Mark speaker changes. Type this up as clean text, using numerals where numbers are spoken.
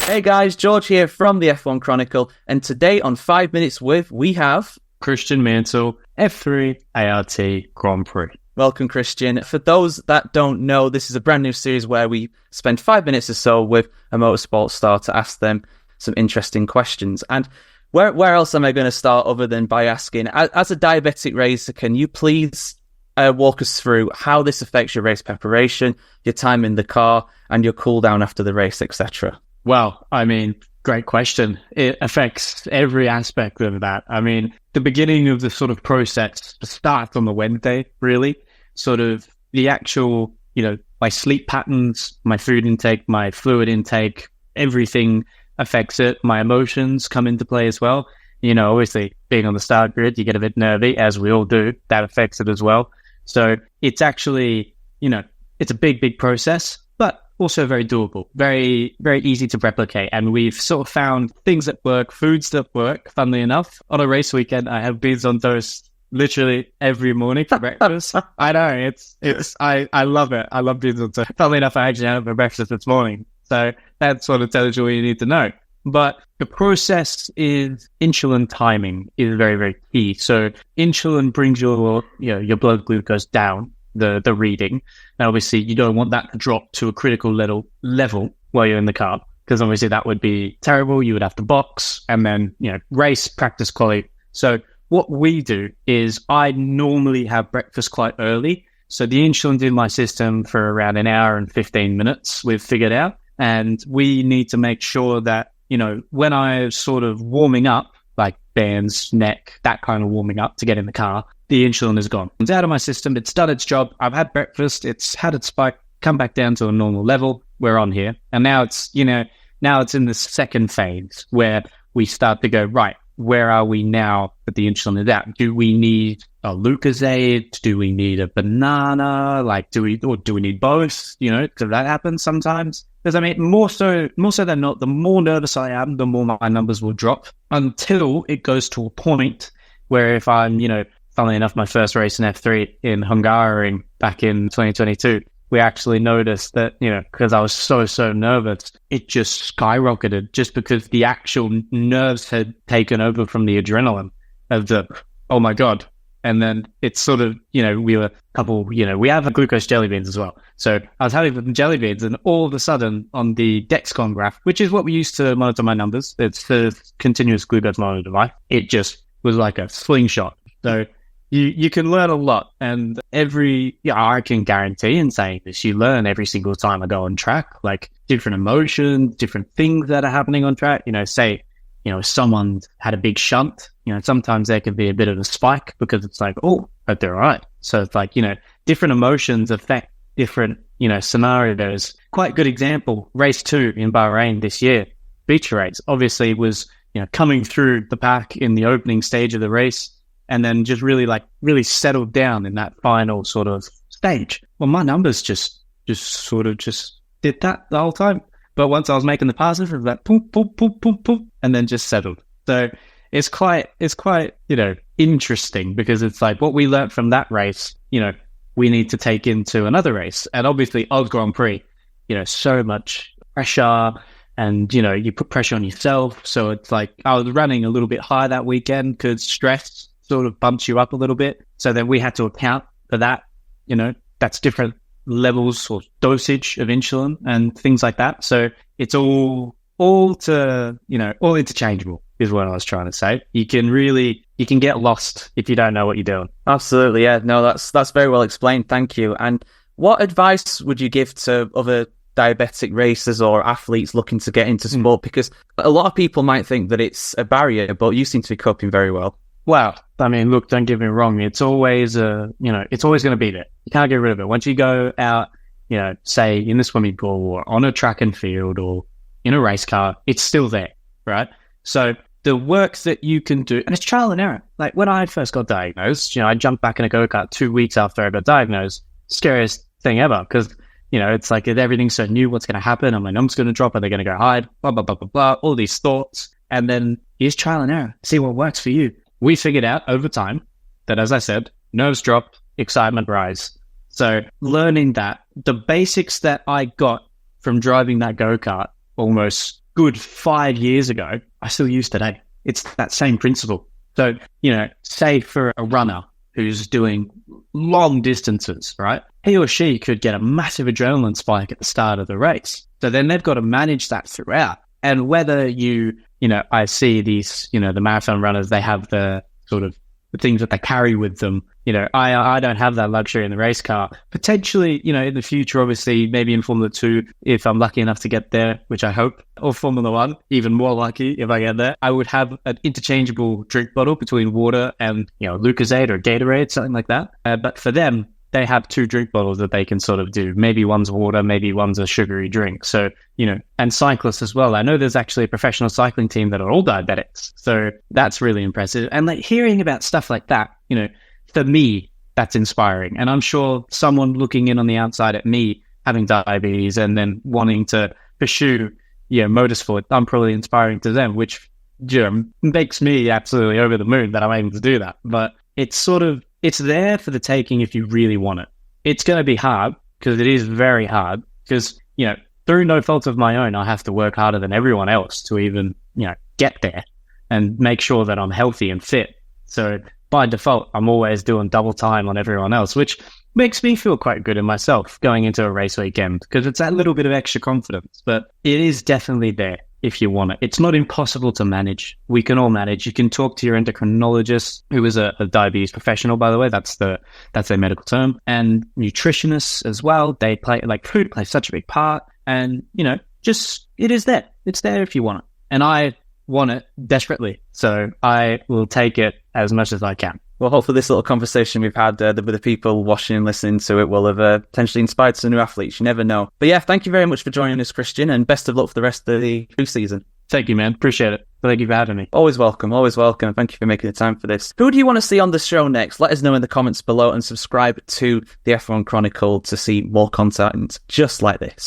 Speaker 1: Hey guys, George here from the F1 Chronicle, and today on 5 Minutes With, we have
Speaker 2: Christian Mansell, F3 ART Grand Prix.
Speaker 1: Welcome, Christian. For those that don't know, this is a brand new series where we spend 5 minutes or so with a motorsport star to ask them some interesting questions. And where else am I going to start other than by asking, as a diabetic racer, can you please walk us through how this affects your race preparation, your time in the car, and your cool down after the race, etc.?
Speaker 2: Well, I mean, great question. It affects every aspect of that. I mean, the beginning of the sort of process starts on the Wednesday, really. Sort of the actual, my sleep patterns, my food intake, my fluid intake, everything affects it. My emotions come into play as well. Obviously, being on the start grid, you get a bit nervy, as we all do. That affects it as well. So it's actually, it's a big process, but also very doable, very, very easy to replicate. And we've sort of found things that work, foods that work, funnily enough. On a race weekend, I have beans on toast literally every morning for breakfast. I know, I love it. I love beans on toast. Funnily enough, I actually had it for breakfast this morning. So that sort of tells you what you need to know. But the process is insulin timing is very, very key. So insulin brings your blood glucose down, the reading. And obviously you don't want that to drop to a critical level while you're in the car, because obviously that would be terrible. You would have to box and then, race, practice, quali. So what we do is I normally have breakfast quite early. So the insulin's in my system for around an hour and 15 minutes, we've figured out. And we need to make sure that, when I'm sort of warming up, like bands, neck, that kind of warming up to get in the car, the insulin is gone. It's out of my system. It's done its job. I've had breakfast. It's had its spike, come back down to a normal level. We're on here. And now it's, now it's in the second phase where we start to go, right, where are we now that the insulin is out? Do we need a Lucozade? Do we need a banana? Do we need both? Because that happens sometimes. Because I mean, more so than not, the more nervous I am, the more my numbers will drop until it goes to a point where if I'm, funnily enough, my first race in F3 in Hungary back in 2022, we actually noticed that, because I was so nervous, it just skyrocketed just because the actual nerves had taken over from the adrenaline of the, oh my God. And then it's sort of, we were a couple, we have glucose jelly beans as well. So I was having the jelly beans and all of a sudden on the Dexcom graph, which is what we use to monitor my numbers, it's the continuous glucose monitor device. It just was like a slingshot. So you can learn a lot, and I can guarantee in saying this, you learn every single time I go on track, like different emotions, different things that are happening on track. Say, someone had a big shunt, sometimes there can be a bit of a spike because it's like, oh, but they're all right. So it's like, different emotions affect different, scenarios. Quite good example, race 2 in Bahrain this year, beach race, obviously was, coming through the pack in the opening stage of the race, and then just really settled down in that final sort of stage. Well, my numbers just did that the whole time. But once I was making the passes, it was like boom, boom, boom, boom, boom, and then just settled. So it's quite, interesting because it's like what we learned from that race, we need to take into another race. And obviously ART Grand Prix, so much pressure and, you put pressure on yourself. So it's like I was running a little bit high that weekend because stress sort of bumps you up a little bit. So then we had to account for that, that's different levels or dosage of insulin and things like that. So it's all interchangeable is what I was trying to say. You can get lost if you don't know what you're doing.
Speaker 1: Absolutely. Yeah. No, that's very well explained. Thank you. And what advice would you give to other diabetic racers or athletes looking to get into sport? Because a lot of people might think that it's a barrier, but you seem to be coping very well.
Speaker 2: Well, I mean, look, don't get me wrong. It's always, it's always going to be there. You can't get rid of it. Once you go out, say in the swimming pool or on a track and field or in a race car, it's still there, right? So the work that you can do, and it's trial and error. Like when I first got diagnosed, I jumped back in a go-kart 2 weeks after I got diagnosed. Scariest thing ever, because, it's like everything's so new. What's going to happen? Are my numbers going to drop? Are they going to go high? Blah, blah, blah, blah, blah. All these thoughts. And then here's trial and error. See what works for you. We figured out over time that, as I said, nerves drop, excitement rise. So learning that, the basics that I got from driving that go-kart almost good 5 years ago, I still use today. It's that same principle. So, you know, say for a runner who's doing long distances, right? He or she could get a massive adrenaline spike at the start of the race. So then they've got to manage that throughout. And whether I see these, the marathon runners, they have the sort of the things that they carry with them. I don't have that luxury in the race car. Potentially, in the future, obviously, maybe in Formula 2, if I'm lucky enough to get there, which I hope, or Formula 1, even more lucky if I get there, I would have an interchangeable drink bottle between water and, Lucozade or Gatorade, something like that. But for them, they have 2 drink bottles that they can sort of do. Maybe one's water, maybe one's a sugary drink. So, and cyclists as well. I know there's actually a professional cycling team that are all diabetics. So that's really impressive. And like hearing about stuff like that, for me, that's inspiring. And I'm sure someone looking in on the outside at me having diabetes and then wanting to pursue, motorsport, I'm probably inspiring to them, which makes me absolutely over the moon that I'm able to do that. But it's there for the taking if you really want it. It's going to be hard because it is very hard because, through no fault of my own, I have to work harder than everyone else to even, get there and make sure that I'm healthy and fit. So by default, I'm always doing double time on everyone else, which makes me feel quite good in myself going into a race weekend because it's that little bit of extra confidence. But it is definitely there if you want it. It's not impossible to manage. We can all manage. You can talk to your endocrinologist, who is a diabetes professional, by the way. That's their medical term. And nutritionists as well. They play, food plays such a big part. And, it is there. It's there if you want it. And I want it desperately. So I will take it as much as I can.
Speaker 1: Well, hopefully this little conversation we've had with the people watching and listening to it will have potentially inspired some new athletes. You never know. But yeah, thank you very much for joining us, Christian, and best of luck for the rest of the season.
Speaker 2: Thank you, man. Appreciate it. Thank you for having me.
Speaker 1: Always welcome. Always welcome. Thank you for making the time for this. Who do you want to see on the show next? Let us know in the comments below and subscribe to the F1 Chronicle to see more content just like this.